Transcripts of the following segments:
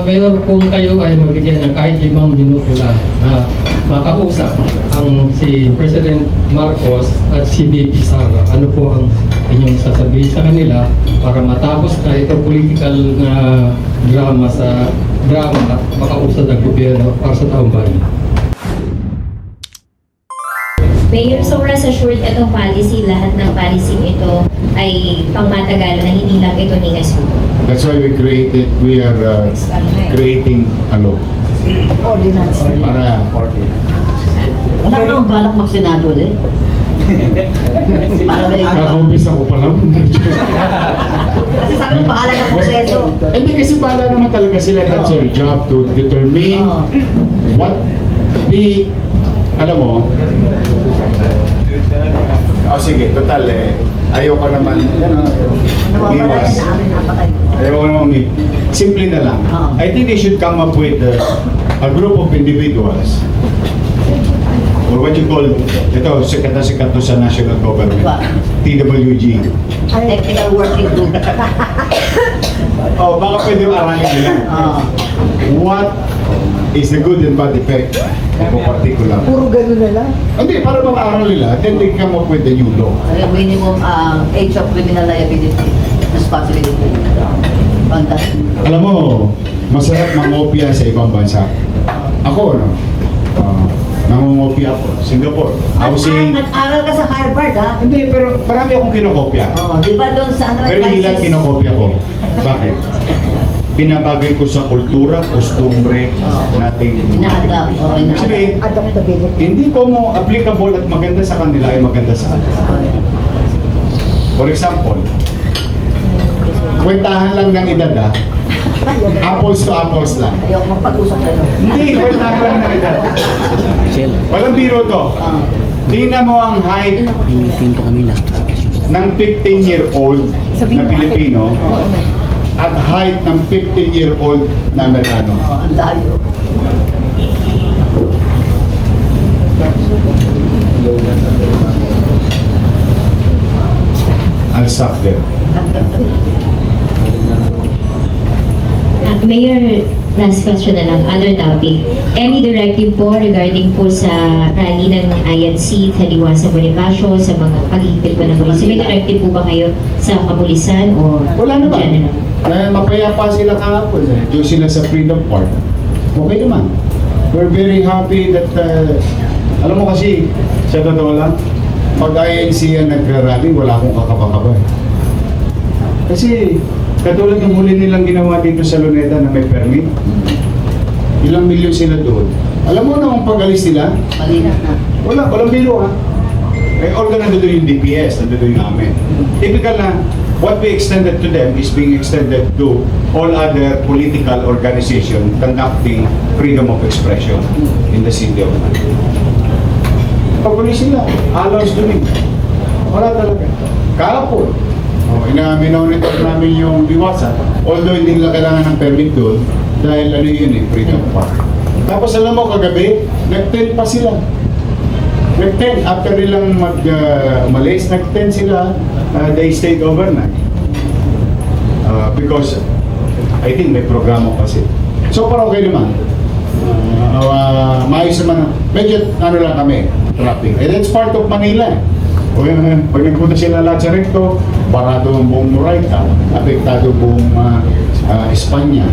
Mayor, kung kayo ay magbigyan ng kahit 5 minuto lang na makausap ang si President Marcos at si VP Sara, ano po ang inyong sasabihin sa kanila para matapos na ito political na drama at makausap ng gobyerno para sa taong bayan? Mayor, so rest assured itong policy, lahat ng policy ito ay pangmatagalan na hindi lang ito ni Nesco. That's why we are creating a law. Ordinance. Para Wala ka nang balak magsenado ulit? Para ba yung... kaka-umpisa ko pa lang. Kasi sa akin, bahala ng proseso. Hindi kasi bahala naman talaga sila. That's their job to determine what the, alam mo, sige, total ayoko naman, iwas. Ayoko naman, simple na lang. I think they should come up with a group of individuals or what you call, ito, sikat to sa national government, TWG. Technical working group. Oh, baka pwede yung aralin nila. What is the good and bad effect of a particular? Puro gano'n na lang. Hindi, para mag-aaral nila, then they come up with the new law. Yung minimum age of criminal liability, responsibility. Fantastic. Alam mo, masarap mangopia sa ibang bansa. Ako, no? Nangungopia ako. Singapore. Housing. Nag-aral ka sa Harvard, ha? Hindi, pero marami akong kinokopya. Oo, di ba doon sa ano? Pero hindi lang kinokopya ko. Bakit? Pinabagay ko sa kultura, kostumbre nating. Ina-adapt. Sabi, hindi ko mo applicable at maganda sa kanila ay maganda sa kanila. For example, kwentahan lang ng edad, ha? Apples to apples lang. Ayoko magpag-usap na yun. Hindi, kwentahan lang ng edad. Walang biro to. Tingnan mo ang height ng 15-year-old na Pilipino at height ng 15-year-old na Amerikano. Ang dayo. I'll stop there. Mayor, last question na lang, other topic. Any directive po regarding po sa rally ng INC, Taliwas sa Bonifacio, sa mga paghihigpit po ng pulis? May directive po ba kayo sa kapulisan o Wala naman. general? Mapayapa sila kahapon. Doon sila sa Freedom Park. Okay naman. We're very happy that, alam mo kasi, sa totoo lang, pag INC yan nagra-rally, wala akong kakapakaba. Kasi, katulad ng huli nilang ginawa dito sa Luneta na may permit, ilang milyon sila doon. Alam mo na kung pag-alis nila, Malinaw na. walang bilo, ha? Organ nandito yung DPS, nandito yung amin. Typical na, what we extended to them is being extended to all other political organization conducting freedom of expression in the city of Manila. Pag-ulis sila, halos dun eh. Wala talaga. Kahapon, ina-monitor namin yung Biwasa, although hindi nila kailangan ng permit doon, dahil ano yun eh, Freedom Park. Tapos alam mo, kagabi, nag-tent pa sila. Nag-tent, after nilang umalis, nag-tent sila, they stayed overnight. Because, I think may programa kasi. So, parang okay naman. Maayos naman, medyo ano lang kami, traffic. And that's part of Manila. O yan, pag nagpunta sila lahat sa Recto, barado ang buong Moraita, apektado buong Espanya.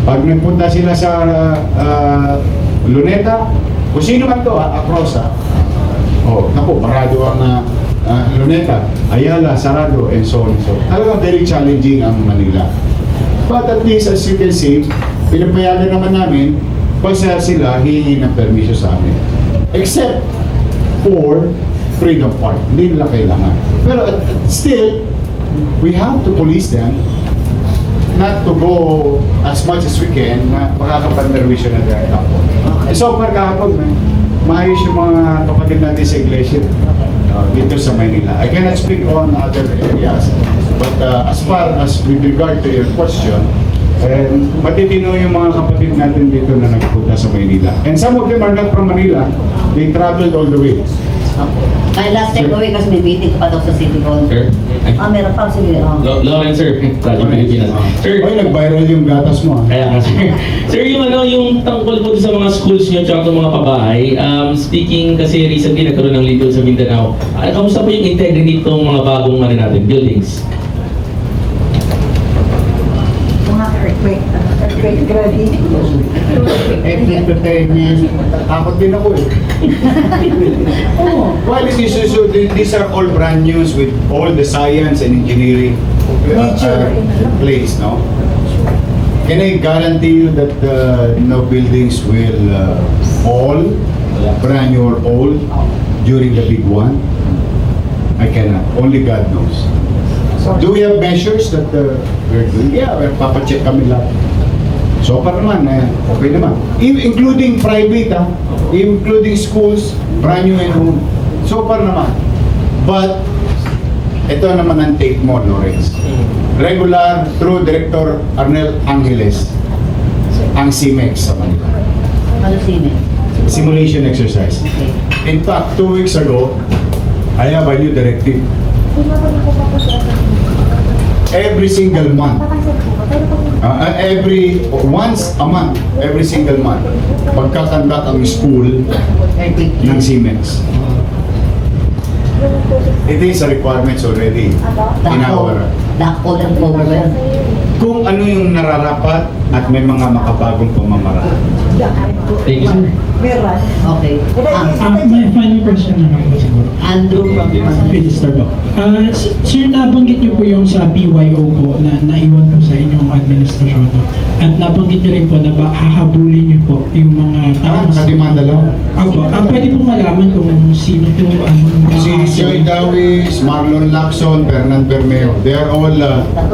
Pag nagpunta sila sa Luneta, kung sino man to, across naku, barado ang Luneta, Ayala, Sarado, and so on and so on. Talagang very challenging ang Manila. But at least, as you can see, pinapayagan naman namin, basta sila hihingi ng permisyo sa amin. Except for Freedom Park. Hindi nila kailangan. Pero still, we have to police them not to go as much as we can na makakapag-permission na dahil ako. So, kahapon, maayos yung mga kapatid natin sa iglesia dito sa Manila. I cannot speak on other areas. But as far as with regard to your question, matitino yung mga kapatid natin dito na nagpunta sa Manila. And some of them are not from Manila. They traveled all the way. My last takeaway kasi may meeting pa daw sa City Hall. Sir? Meron pa. Sige. Lawrence, sir. Radyo Pilipinas. Sir, Ay, nag-viral yung gatas mo. kaya nga, sir. Sir, yung tungkol po sa mga schools nyo tsaka mga pabahay, speaking kasi recently nagkaroon ng lindol sa Mindanao, kamusta po yung integrity nitong mga bagong buildings? Mga earthquake ready. Earthquake preparedness. Takot din ako eh. Well, these are all brand new with all the science and engineering in place, no? Can I guarantee you that no buildings will fall, brand new or old, during the big one? I cannot. Only God knows. Do we have measures that we're doing? Yeah, papacheck kami lahat. So, para naman, okay naman. Including private, including schools, brand new and old. So, para naman. But, ito naman ang take mo, Lawrence. Regular, through Director Arnel Angeles, ang CIMEX sa Manila. Ano sino? Simulation exercise. Okay. In fact, 2 weeks ago, I have a new directive. Every single month, once a month, every single month, pagkakandak ang school Earthquake. ng CIMEX. It is a requirements already in our... Dakol and overwhelmed. Kung ano yung nararapat at may mga makabagong pamamaraan. Thank you, sir. Okay. May final question na lang po siguro. Andrew from Minister po. Sir, nabanggit niyo po yung sa BYO po na naiwan po sa inyong administrasyon. At nabanggit niyo rin po na hahabulin niyo po yung mga tao. Kadimanda lang. Apo, pwede po malaman kung sino po ang Si Joy Dawis, Marlon Lacson, Fernan Bermeo, they are all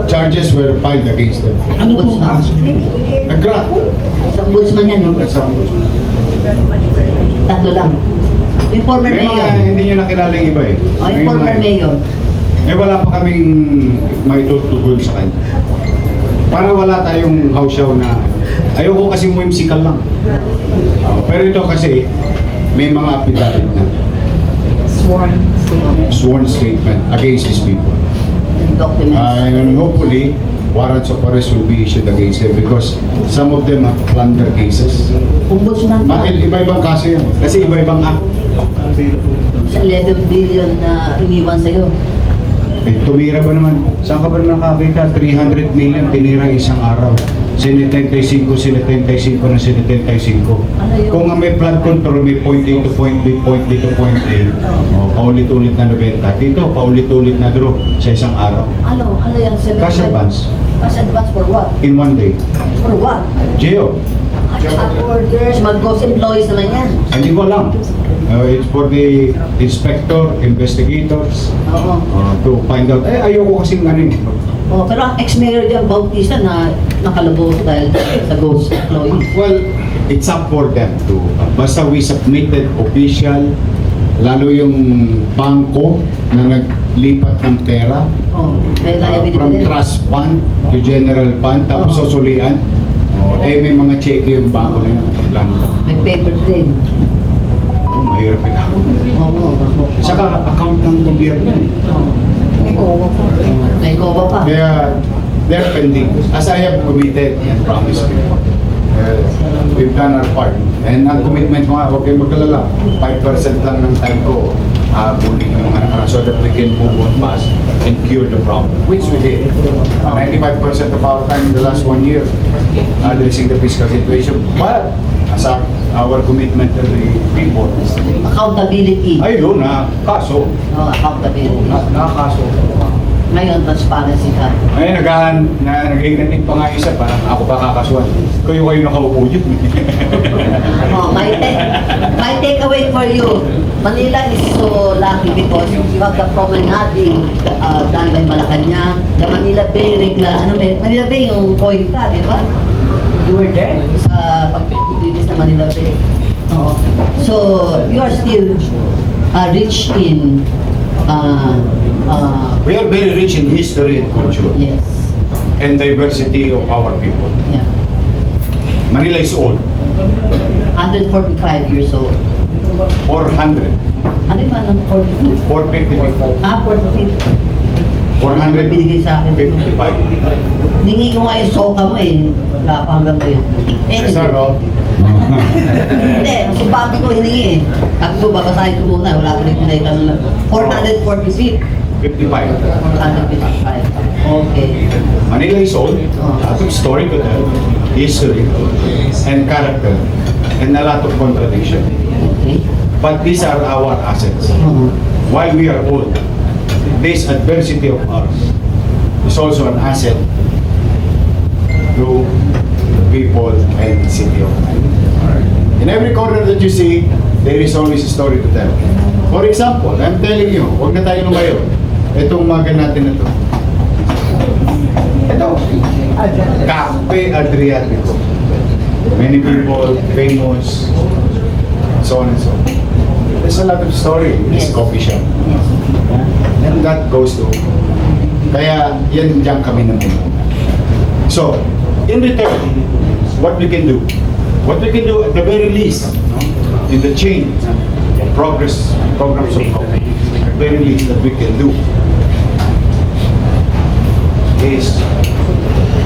charges were filed against them. Ano po ang kaso? Nag-grant. Isang bulsman yan, no? Tatlo lang. Yung former May mga mayor. hindi nyo nakilala yung iba eh. Oh, yung May former mga- mayor. wala pa kaming maitutugol sa kanya. Para wala tayong hausyaw na ayoko kasi whimsical lang. Pero ito kasi may mga affidavit na sworn statement against these people. Documents. And hopefully, warrants of arrest will be issued against them because some of them have plunder cases. Ombudsman pa. Bakit iba-ibang kaso yan? Kasi iba-ibang act. Sa 11 billion na iniwan sa'yo. Eh, tumira ba naman? Saan ka ba naman nakakita? 300 million tinira isang araw. 75 ng 75. Kung nga may flood control, may point A to point B, point B to point A, paulit-ulit na nabenta. Dito, paulit-ulit na draw sa isang araw. Ano yan? Cash advance. Cash advance for what? In one day. For what? Geo. Orders, mag-ghost employees naman yan. Hindi ko alam. It's for the inspector, investigators, Oo. to find out. Ayoko kasing ano eh. Oh, pero ang ex-mayor dyan, Bautista, na nakalabos dahil sa ghost employee. Well, it's up for them to, basta we submitted official, lalo yung bangko na naglipat ng pera Oh, may liability from din. trust fund to general fund, tapos Oo. susulian. May mga check yung bangko na yun. Lang. May paper din. Mahirap yun. Oo. Saka account ng gobyerno. May koba pa. Kaya, they're pending. As I have committed and promised you, we've done our part. And ang commitment ko nga, huwag kayong magkalala. 5% lang ng time ko, buling yung mga nakaraan so that we can move on fast and cure the problem, which we did. 95% of our time in the last 1 year addressing the fiscal situation. But, as our commitment to the people, Accountability. ayun na, kaso, Oh, accountability. nakakaso. Ngayon, transparency ka. Ay, nag-iingating pa nga isa, parang ako pa kakasuhan. Kayo nakaupo yun. Oh, my takeaway for you. Manila is so lucky because you have the promenade dahil may Malacanang. The Manila Bay, Manila Bay yung point ka, di ba? You were there sa pagpipilinis na Manila Bay. Oh. So, you are still rich in We are very rich in history and culture yes. and diversity of our people. Yeah. Manila is old, 145 years old. or 100. Ano ba ng 40? 450. Ah, 40. 455. Binigay sa akin. Ningi ko nga yung soka mo eh. Wala pa hanggang ngayon. Cesar, oh. Hindi, si Bobby ko hiningi eh. Sabi ko, babasahin ko muna. Wala ko rin pinaitan lang. 440 feet. 55. 455. Okay. Manila is old, lots of story to tell, history, and character, and a lot of contradiction. Okay. But these are our assets. While we are old, this adversity of ours is also an asset to the people and the city of Manila. In every corner that you see, there is always a story to tell. For example, I'm telling you, huwag na tayo lumayo. Itong maga natin na ito. Ito, Cafe Adriatico. Many people, famous, so on and so on. There's a lot of story in this coffee shop. And that goes to, kaya yan dyan kami naman. So, in return, what we can do at the very least, no, in the chain of programs of coffee, at the very least that we can do is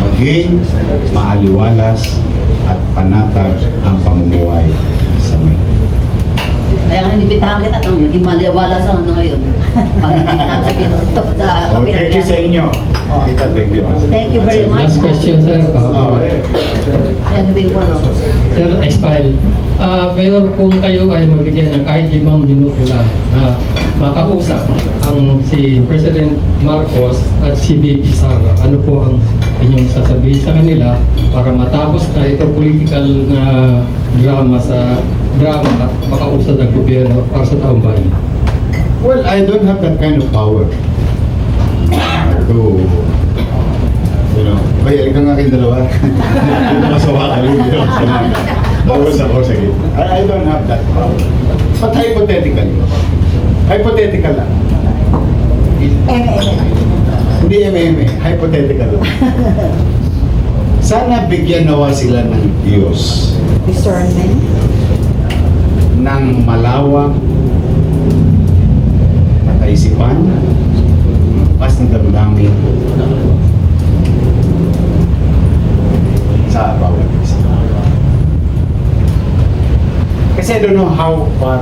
maging maaliwalas at panatag ang pamumuhay sa Manila. Kaya nga nibitahan kita nung naging maliwala sa ano ngayon. Pag-ibitahan sa pinto sa Thank you sa inyo. Tita, thank you. Thank you very much. Last question, sir. Anyway, ano? Sir, Expile. Mayor, kung kayo ay mabigyan ng kahit 5 minuto lang na makausap ang si President Marcos at si VP Sara, ano po ang inyong sasabihin sa kanila para matapos na ito political na drama at makausap ng gobyerno para sa taong bayan? Well, I don't have that kind of power to, you know, ay, ka nga kayong dalawa. Masawa ka rin. Tapos ako, sige. I don't have that power. But hypothetical lang. Hindi hypothetical lang. Sana bigyan nawa sila ng Diyos Discernment. ng malawak na kaisipan, mas ng damdamin sa bawat isa. Kasi I don't know how far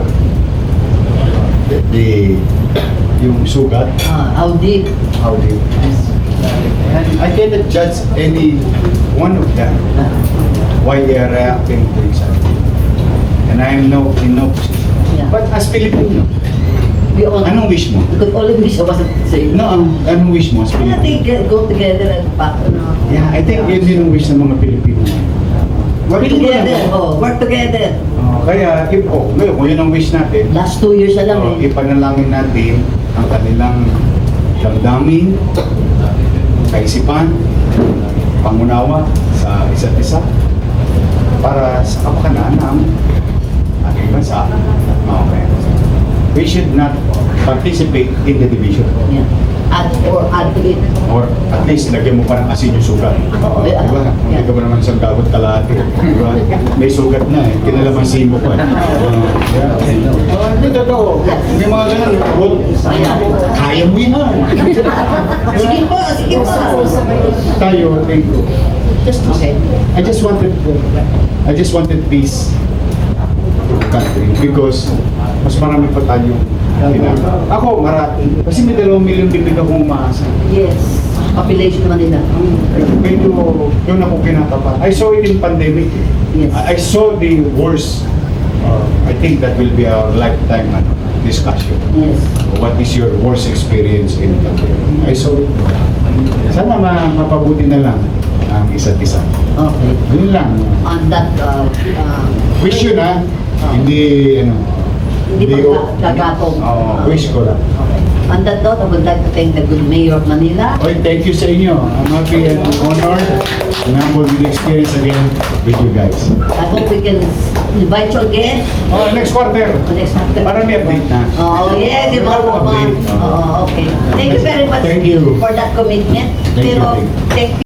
yung sugat, How deep? how deep. And I cannot judge any one of them why they are reacting to each other. And I am in no position. Yeah. But as Filipino, We all, anong wish mo? we could only wish I wasn't saying. No, anong wish mo as I Filipino? think go together and back, Yeah, I think yun din ang wish ng mga Pilipino. Work together. Work together. Kaya, ngayon, kung yun ang wish natin, Last 2 years na lang eh. ipanalangin natin ang kanilang damdamin, kaisipan, pangunawa sa isa't isa para sa kapakanan ng ating bansa. Okay. We should not participate in the division. Yeah. Add to it. Or at least, lagyan mo pa ng asin yung sugat. Di ba? Hindi ka ba naman isang gabot kalahati. Di ba? May sugat na eh. Kinalamansin mo pa. Hindi totoo. May mga ganun. Well, kaya mo yan. Sige po, sige po. Tayo, thank you. Okay. I just wanted peace to the country because mas marami pa tayong ginagawa. Ako, marami. Kasi may 2 million bibig akong umaasa. Yes. Population naman nila. Medyo doon ako kinakabahan. I saw it in pandemic. Yes. I saw the worst. I think that will be our lifetime discussion. Yes. What is your worst experience in pandemic? I saw it. Sana mapabuti na lang ang isa't isa. Okay. Yun lang. On that, Wish yun ha. Hindi, Hindi pagkagatong. wish ko lang. Okay. On that note, I would like to thank the good mayor of Manila. Okay, thank you sa inyo. I'm happy and honored and humbled with the experience again with you guys. I hope we can invite you again Next quarter. next month. Para may update na. Oh, yes, di ba? Update. Okay. Thank you very much Thank you. for that commitment. Thank you. Pero, thank you.